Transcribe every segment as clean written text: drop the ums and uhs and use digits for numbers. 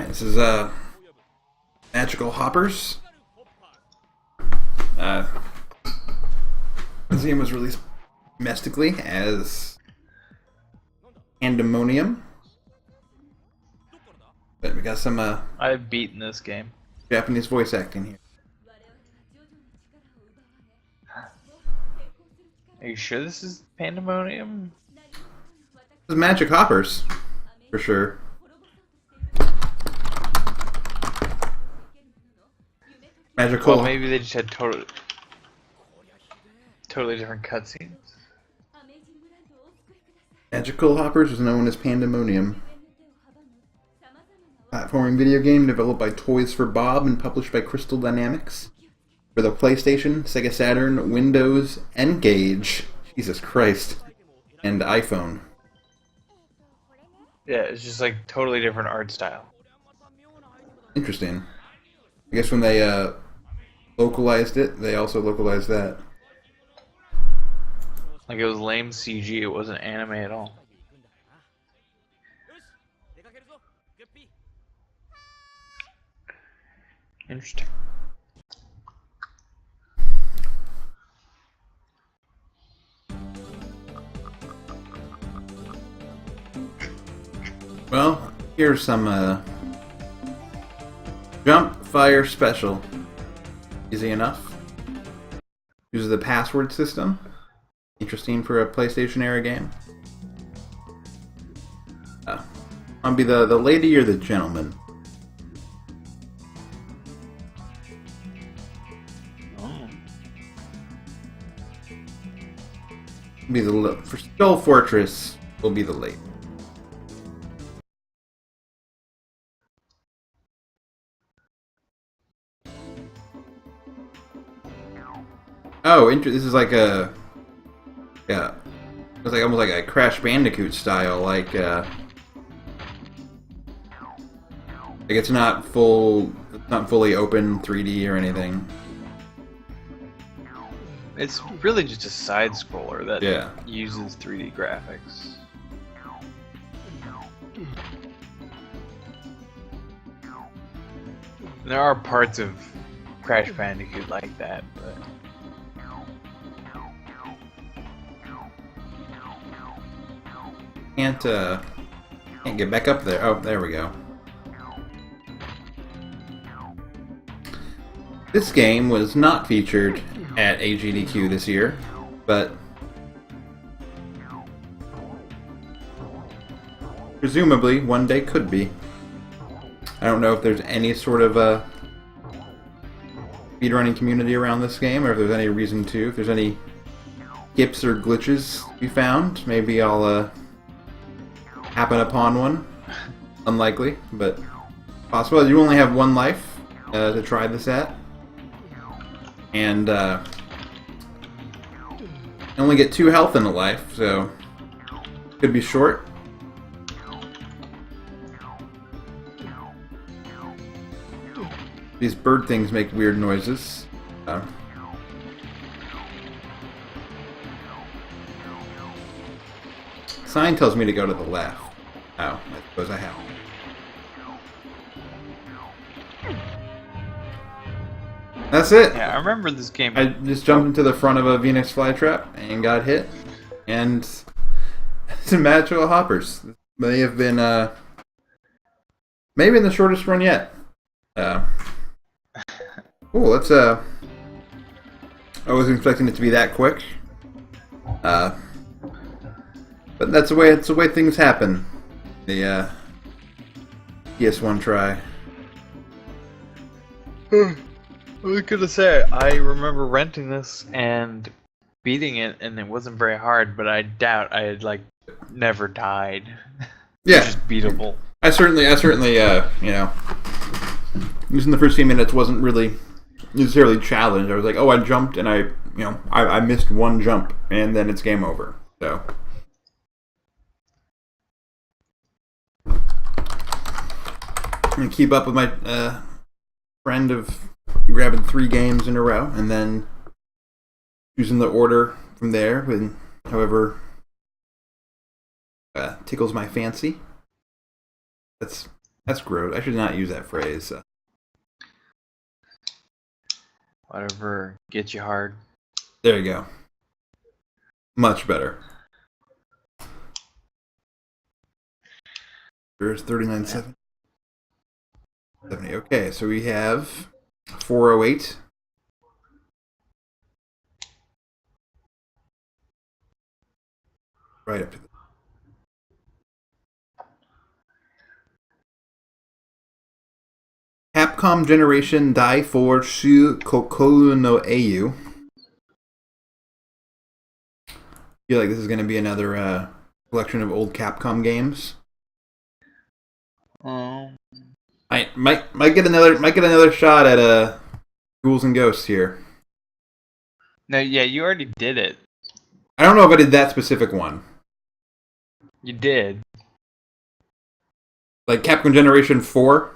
This is Magical Hoppers. This game was released domestically as Pandemonium, but we got some I've beaten this game. Japanese voice acting here. Are you sure this is Pandemonium? This is Magic Hoppers, for sure. Magical. Well, maybe they just had totally different cutscenes. Magical Hoppers is known as Pandemonium. Platforming video game developed by Toys for Bob and published by Crystal Dynamics for the PlayStation, Sega Saturn, Windows, N-Gage, Jesus Christ, and iPhone. Yeah, it's just like totally different art style. Interesting. I guess when they localized it, they also localized that. Like it was lame CG, it wasn't anime at all. Interesting. Well, here's some Jump Fire Special. Easy enough. Uses the password system. Interesting for a PlayStation era game. I'll be the lady or the gentleman. Oh. Be the for Skull Fortress will be the lady. Oh, this is like a it's like almost like a Crash Bandicoot style, like it's not fully open 3D or anything. It's really just a side scroller that Yeah. uses 3D graphics. There are parts of Crash Bandicoot like that, but Can't get back up there. Oh, there we go. This game was not featured at AGDQ this year, but presumably one day could be. I don't know if there's any sort of speedrunning community around this game, or if there's any reason to. If there's any gips or glitches we found, maybe I'll happen upon one. Unlikely, but possible. You only have one life to try this at, and you only get 2 health in a life, so could be short. These bird things make weird noises. Sign tells me to go to the left. Oh, I suppose I have. That's it. yeah, I remember this game. I just jumped into the front of a Venus flytrap and got hit. And some Magical Hoppers. They have been maybe the shortest run yet. Let's I wasn't expecting it to be that quick. But that's the way things happen. The PS1 try. I was gonna say, I remember renting this and beating it, and it wasn't very hard, but I doubt I had, like, never died. Yeah. It's just beatable. I certainly, using the first few minutes wasn't really necessarily challenged. I was like, oh, I jumped and I missed one jump, and then it's game over. So. I'm gonna keep up with my trend of grabbing 3 games in a row, and then choosing the order from there, with however tickles my fancy. That's That's gross. I should not use that phrase. Whatever gets you hard. There you go. Much better. There's 39.7. 70. Okay, so we have 408. Right up to the Capcom Generation Dai 4 Shu Kokoro no Eiyu. I feel like this is going to be another collection of old Capcom games. I might get another shot at Ghouls and Ghosts here. No, yeah, you already did it. I don't know if I did that specific one. You did. Like Capcom Generation 4?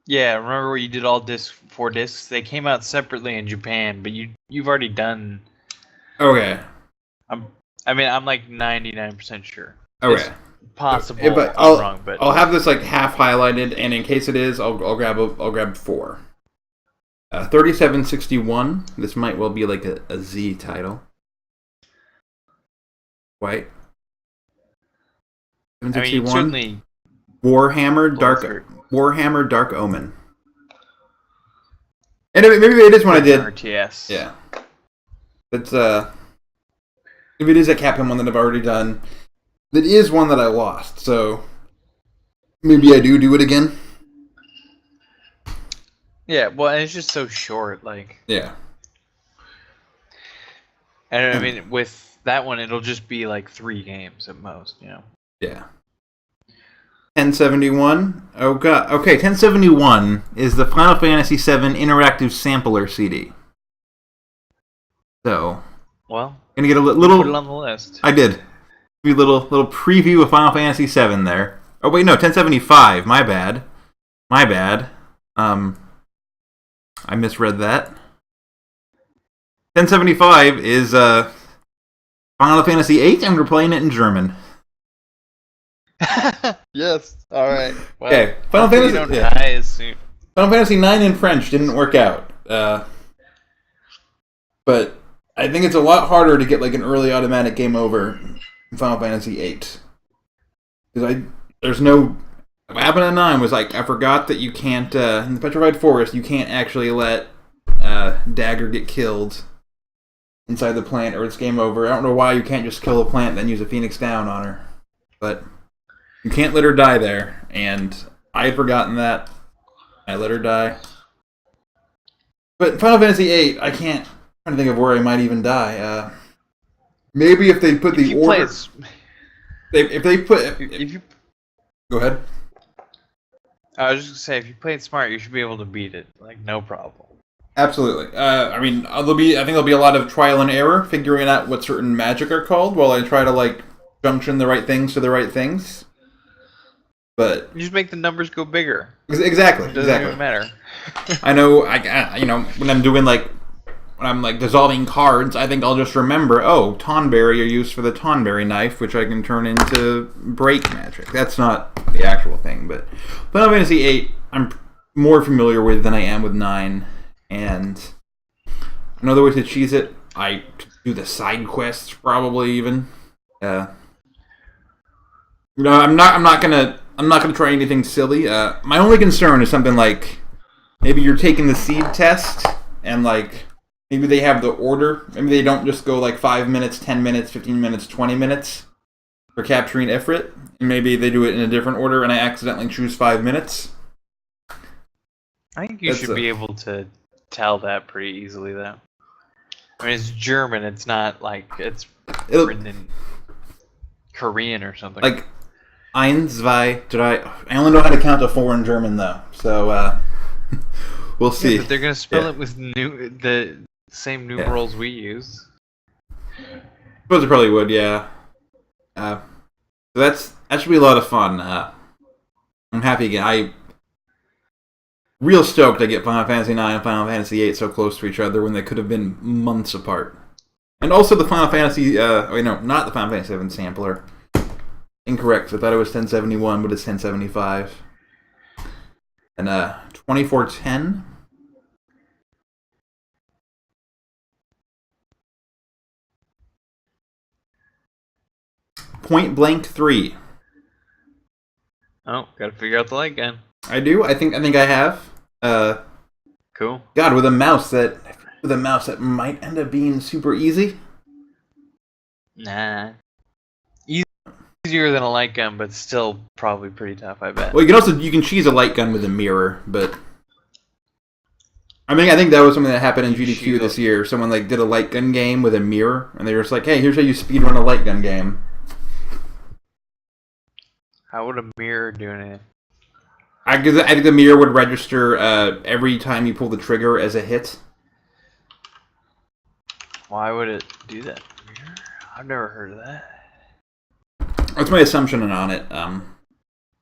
Yeah, remember where you did all 4 discs? They came out separately in Japan, but you've already done. Okay. I'm like 99% sure. Okay. It's possible. But I'm wrong, but I'll have this like half highlighted, and in case it is, I'll grab 4. 3761. This might well be like a Z title. White. I mean, 761. certainly Warhammer Dark Omen. And maybe it is one I did. RTS. Yeah. It's if it is a Capcom one that I've already done, that is one that I lost. So maybe I do it again. Yeah, well, and it's just so short, like. Yeah. And I mean, with that one, it'll just be like 3 games at most, you know. Yeah. 1071. Oh god. Okay, 1071 is the Final Fantasy VII Interactive Sampler CD. So, well, gonna get a little. Put it on the list. I did. A little preview of Final Fantasy VII there. Oh wait, no, 1075. My bad. I misread that. 1075 is Final Fantasy VIII, and we're playing it in German. Yes. All right. Well, Okay. Final Fantasy. Don't die as soon. Final Fantasy IX in French didn't work out. But I think it's a lot harder to get like an early automatic game over in Final Fantasy VIII. Because there's no. What happened at 9 was like I forgot that you can't in the Petrified Forest you can't actually let Dagger get killed inside the plant or it's game over. I don't know why you can't just kill the plant and then use a Phoenix Down on her, but you can't let her die there. And I had forgotten that. I let her die. But Final Fantasy VIII, I'm trying to think of where I might even die. Maybe if they put the order. If you go ahead. I was just gonna say, if you play it smart, you should be able to beat it, like no problem. Absolutely. I think there'll be a lot of trial and error figuring out what certain magic are called while I try to like junction the right things to the right things. But you just make the numbers go bigger. Exactly. It doesn't even matter. I know. When I'm doing when I'm dissolving cards, I think I'll just remember. Oh, Tonberry are used for the Tonberry knife, which I can turn into break magic. That's not the actual thing, but Final Fantasy VIII, I'm more familiar with than I am with 9, and another way to cheese it, I do the side quests probably even. I'm not gonna try anything silly. My only concern is something like maybe you're taking the seed test and maybe they have the order. Maybe they don't just go 5 minutes, 10 minutes, 15 minutes, 20 minutes for capturing Ifrit. And maybe they do it in a different order and I accidentally choose 5 minutes. I think you should be able to tell that pretty easily, though. I mean, it's German. It's not it's written in Korean or something. Eins, zwei, drei. I only know how to count to 4 in German, though. So, we'll see. Yeah, but they're going to spell it with the same numerals we use. I suppose it probably would, yeah. So that should be a lot of fun. I'm happy again. I'm real stoked I get Final Fantasy IX and Final Fantasy VIII so close to each other when they could have been months apart. And also the Final Fantasy... not the Final Fantasy VII sampler. Incorrect. I thought it was 1071, but it's 1075. And 2410. Point Blank 3. Oh, gotta figure out the light gun. I do. I think I have. Cool. God, with a mouse that might end up being super easy. Nah. Easier than a light gun, but still probably pretty tough, I bet. Well, you can cheese a light gun with a mirror, but I think that was something that happened in GDQ this year. Someone did a light gun game with a mirror, and they were just like, "Hey, here's how you speedrun a light gun game." How would a mirror do anything? I think the mirror would register every time you pull the trigger as a hit. Why would it do that? I've never heard of that. That's my assumption on it. And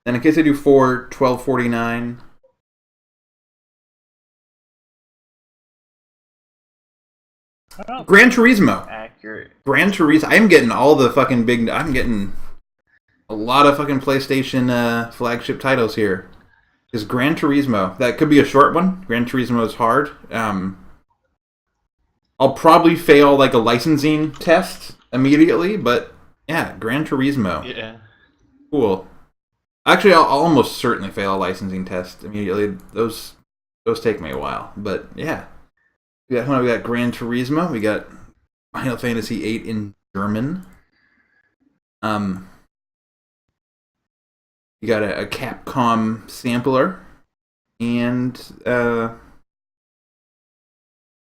in case I do 4, 1249. Gran Turismo. Accurate. Gran Turismo. I'm getting all the fucking big. I'm getting a lot of fucking PlayStation flagship titles here. Is Gran Turismo. That could be a short one. Gran Turismo is hard. I'll probably fail a licensing test immediately, but yeah, Gran Turismo. Yeah. Cool. Actually, I'll almost certainly fail a licensing test immediately. Those take me a while, but yeah. We got Gran Turismo. We got Final Fantasy VIII in German. You got a Capcom sampler, and what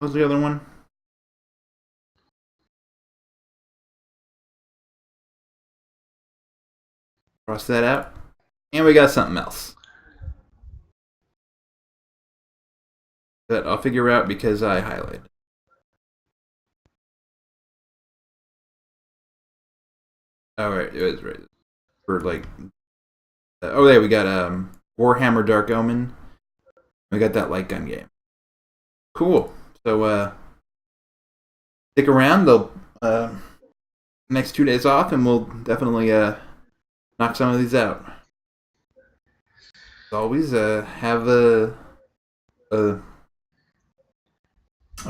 was the other one? Cross that out. And we got something else that I'll figure out because I highlighted. Oh, right. It was right. For there we got Warhammer Dark Omen. We got that light gun game. Cool. So stick around. They'll next 2 days off, and we'll definitely knock some of these out. As always, have a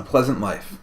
pleasant life.